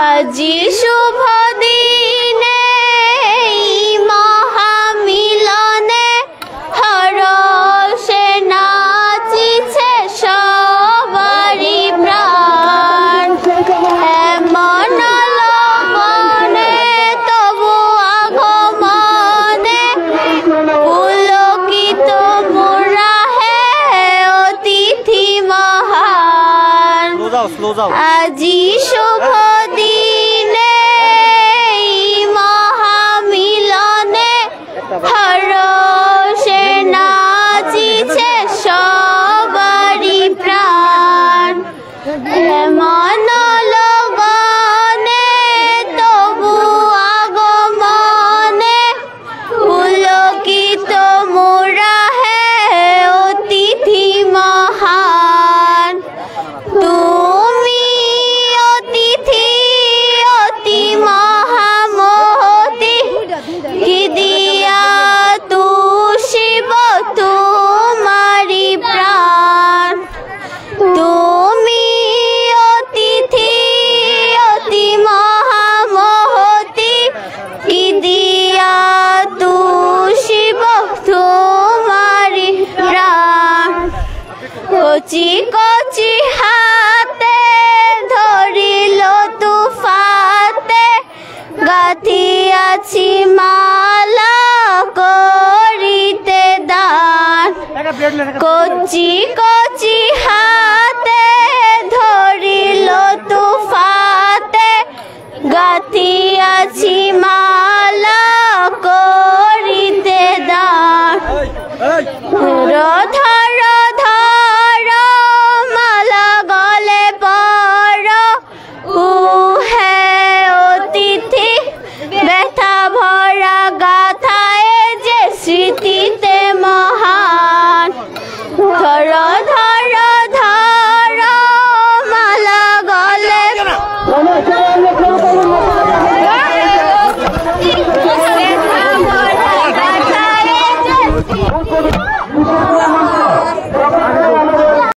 আজি শুভ দিনে মহামিলনে হরষে নাচিছে সবারি প্রাণ। এমন লগনে তবু আগমনে পুলকিত মোরা হে অতিথি মহান। আজি শুভ দিনে মহামিলনে হরষে নাচিছে সবারি প্রাণ। এমন লগনে তবু আগমনে পুলকিত মোরা হে অতিথি মহান। তুমি অতিথি অতি মহামহতি কি দিয়া তুষিব তোমারি প্রাণ। তুমি অতিথি অতি মহামহতি কি দিয়া তুষিব তোমারি প্রাণ। কচি কচি হাতে ধরিল তুফাতে গাথিয়াছি মালা করিতে দান। কচি